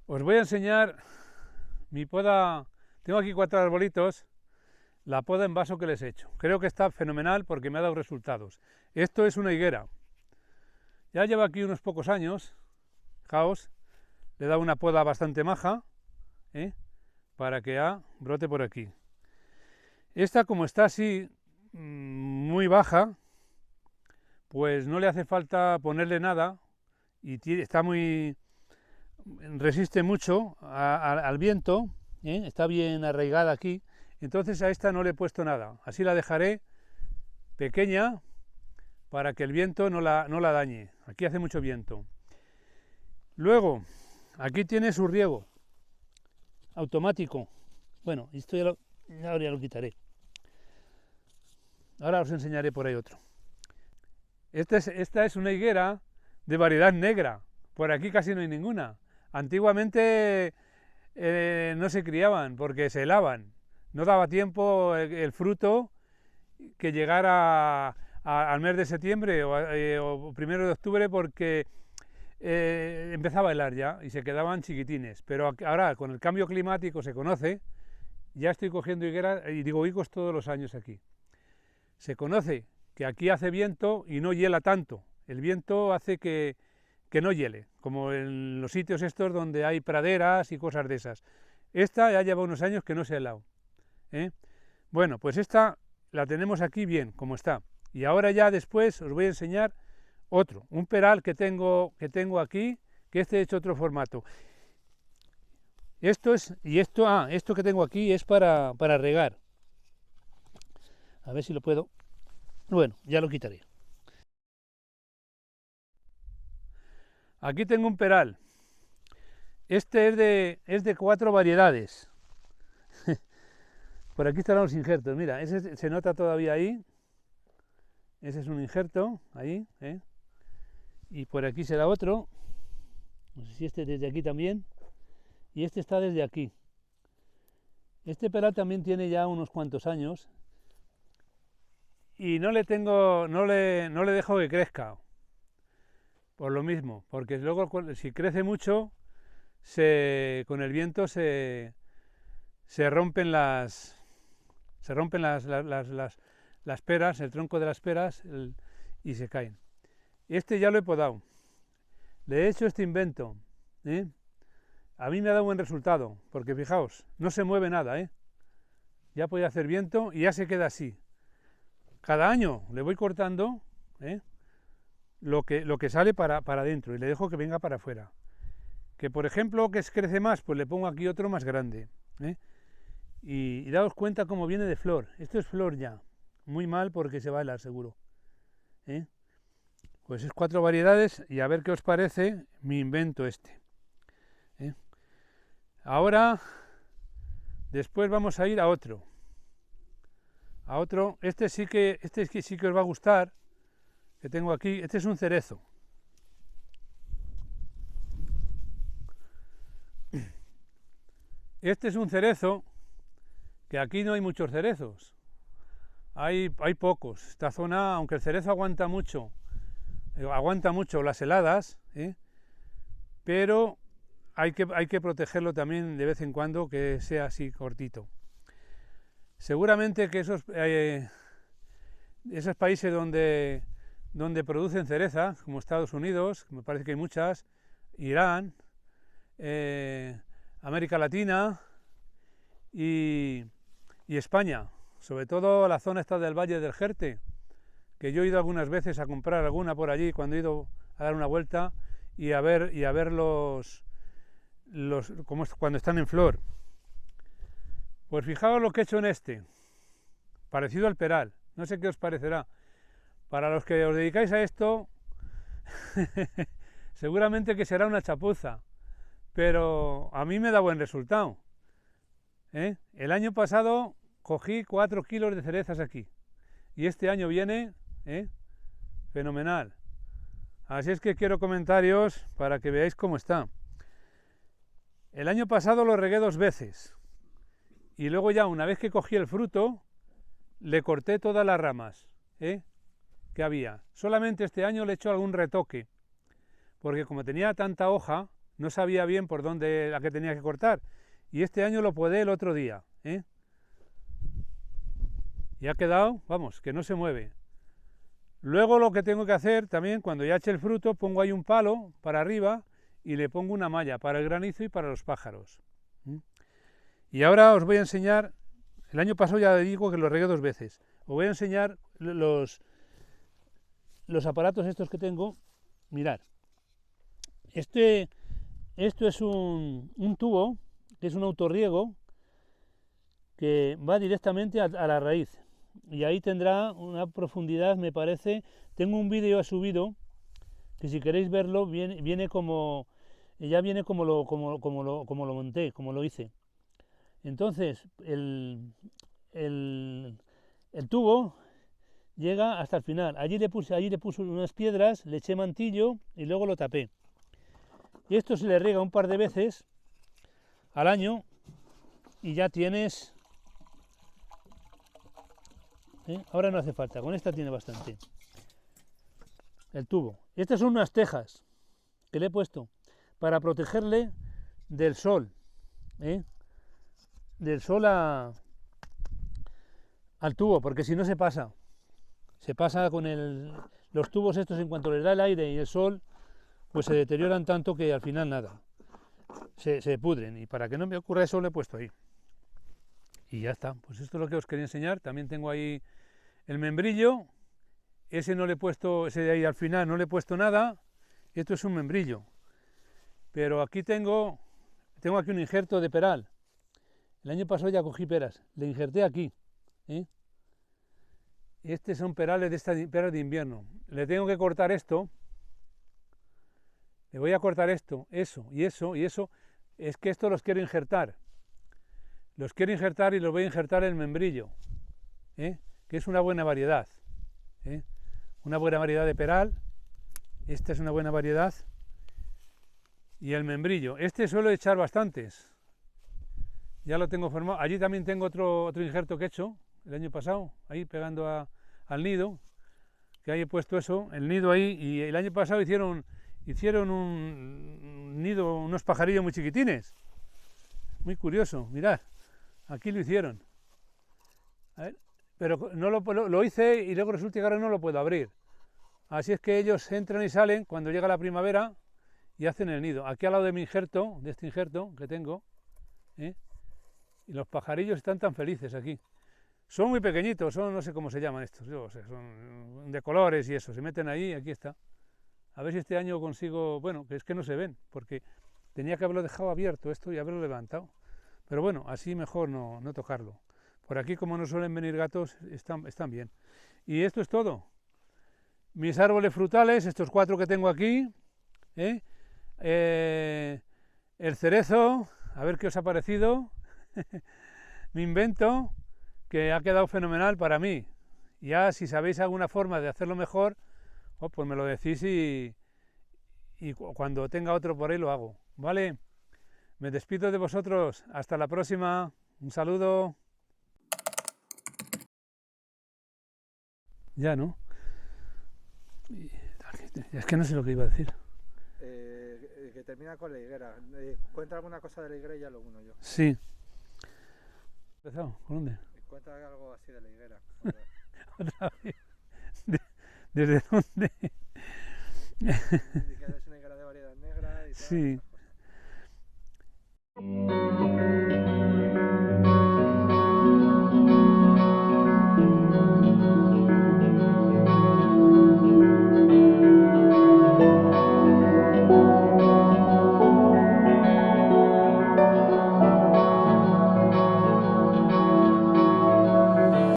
Os voy a enseñar mi poda. Tengo aquí 4 arbolitos, la poda en vaso que les he hecho. Creo que está fenomenal porque me ha dado resultados. Esto es una higuera. Ya lleva aquí unos pocos años. Fijaos, le he dado una poda bastante maja, para que brote por aquí. Esta, como está así muy baja, pues no le hace falta ponerle nada y está resiste mucho al viento, está bien arraigada aquí. Entonces a esta no le he puesto nada, así la dejaré pequeña para que el viento no la dañe. Aquí hace mucho viento. Luego, aquí tiene su riego automático. Bueno, esto ahora ya lo quitaré. Ahora os enseñaré por ahí otro. Esta es una higuera de variedad negra. Por aquí casi no hay ninguna. Antiguamente no se criaban porque se helaban. No daba tiempo el fruto que llegara al mes de septiembre o primero de octubre porque empezaba a helar ya y se quedaban chiquitines. Pero ahora con el cambio climático se conoce, ya estoy cogiendo higueras y digo higos todos los años aquí. Se conoce que aquí hace viento y no hiela tanto. El viento hace que no hiele, como en los sitios estos donde hay praderas y cosas de esas. Esta ya lleva unos años que no se ha helado. Bueno, pues esta la tenemos aquí bien, como está. Y ahora ya después os voy a enseñar otro, un peral que tengo aquí, que he hecho otro formato. Esto que tengo aquí es para regar. A ver si lo puedo. Bueno, ya lo quitaré. Aquí tengo un peral. Este es de 4 variedades. Por aquí están los injertos. Mira, ese se nota todavía ahí. Ese es un injerto, ahí. Y por aquí será otro. No sé si este desde aquí también. Y este está desde aquí. Este peral también tiene ya unos cuantos años. Y no le dejo que crezca. Por lo mismo, porque luego si crece mucho, con el viento se rompen las peras, el tronco de las peras y se caen. Este ya lo he podado. Le he hecho este invento. A mí me ha dado buen resultado, porque fijaos, no se mueve nada. Ya puede hacer viento y ya se queda así. Cada año le voy cortando lo que sale para adentro y le dejo que venga para afuera. Que por ejemplo que crece más, pues le pongo aquí otro más grande. Y daos cuenta cómo viene de flor. Esto es flor ya. Muy mal porque se va a helar seguro. Pues es 4 variedades y a ver qué os parece mi invento este. Ahora, después vamos a ir a otro. Este sí que os va a gustar, que tengo aquí. Este es un cerezo. Este es un cerezo, que aquí no hay muchos cerezos. Hay pocos. Esta zona, aunque el cerezo aguanta mucho las heladas, pero hay que protegerlo también de vez en cuando, que sea así cortito. Seguramente que esos países donde producen cereza, como Estados Unidos, me parece que hay muchas, Irán, América Latina y España, sobre todo la zona esta del Valle del Jerte, que yo he ido algunas veces a comprar alguna por allí cuando he ido a dar una vuelta y a ver cuando están en flor. Pues fijaos lo que he hecho en este, parecido al peral, no sé qué os parecerá. Para los que os dedicáis a esto, seguramente que será una chapuza, pero a mí me da buen resultado. El año pasado cogí 4 kilos de cerezas aquí, y este año viene fenomenal. Así es que quiero comentarios para que veáis cómo está. El año pasado lo regué 2 veces. Y luego ya, una vez que cogí el fruto, le corté todas las ramas que había. Solamente este año le he hecho algún retoque, porque como tenía tanta hoja, no sabía bien por dónde la que tenía que cortar. Y este año lo podé el otro día, ¿eh? Y ha quedado, vamos, que no se mueve. Luego lo que tengo que hacer también, cuando ya eche el fruto, pongo ahí un palo para arriba y le pongo una malla para el granizo y para los pájaros. Y ahora os voy a enseñar, el año pasado ya digo que lo regué 2 veces, os voy a enseñar los aparatos estos que tengo. Mirad, esto es un tubo, que es un autorriego, que va directamente a la raíz, y ahí tendrá una profundidad, me parece. Tengo un vídeo subido, que si queréis verlo, viene como, ya viene como lo monté, como lo hice. Entonces, el tubo llega hasta el final. Allí le puse unas piedras, le eché mantillo y luego lo tapé. Y esto se le riega un par de veces al año y ya tienes... Ahora no hace falta, con esta tiene bastante. El tubo. Estas son unas tejas que le he puesto para protegerle del sol. Del sol al tubo, porque si no se pasa con los tubos estos. En cuanto les da el aire y el sol, pues se deterioran tanto que al final nada, se pudren, y para que no me ocurra eso le he puesto ahí. Y ya está, pues esto es lo que os quería enseñar. También tengo ahí el membrillo, ese no le he puesto, ese de ahí al final no le he puesto nada. Esto es un membrillo, pero aquí tengo aquí un injerto de peral. El año pasado ya cogí peras, le injerté aquí, Estos son perales peras de invierno. Le tengo que cortar esto, le voy a cortar esto, eso y eso y eso. Es que esto los quiero injertar y los voy a injertar en el membrillo, que es una buena variedad, una buena variedad de peral. Esta es una buena variedad. Y el membrillo, este suelo echar bastantes, ya lo tengo formado. Allí también tengo otro injerto que he hecho el año pasado, ahí pegando al nido, que ahí he puesto eso, el nido ahí. Y el año pasado hicieron un nido, unos pajarillos muy chiquitines, muy curioso. Mirad, aquí lo hicieron. A ver, pero no lo hice y luego resulta que ahora no lo puedo abrir. Así es que ellos entran y salen cuando llega la primavera y hacen el nido. Aquí al lado de mi injerto, de este injerto que tengo, y los pajarillos están tan felices aquí. Son muy pequeñitos, son, no sé cómo se llaman estos, yo sé, son de colores y eso, se meten ahí, aquí está. A ver si este año consigo, bueno, que es que no se ven, porque tenía que haberlo dejado abierto esto y haberlo levantado. Pero bueno, así mejor no tocarlo. Por aquí, como no suelen venir gatos, están bien. Y esto es todo. Mis árboles frutales, estos 4 que tengo aquí, el cerezo, a ver qué os ha parecido. Mi invento, que ha quedado fenomenal para mí. Ya si sabéis alguna forma de hacerlo mejor, pues me lo decís y cuando tenga otro por ahí lo hago, ¿vale? Me despido de vosotros, hasta la próxima, un saludo. Ya, ¿no? Es que no sé lo que iba a decir. Que termina con la higuera. Cuenta alguna cosa de la higuera y ya lo uno yo. Sí. ¿Empezado? ¿Por dónde? Cuenta algo así de la higuera. Otra vez. ¿Desde dónde? Es una higuera de variedad negra y tal. Sí.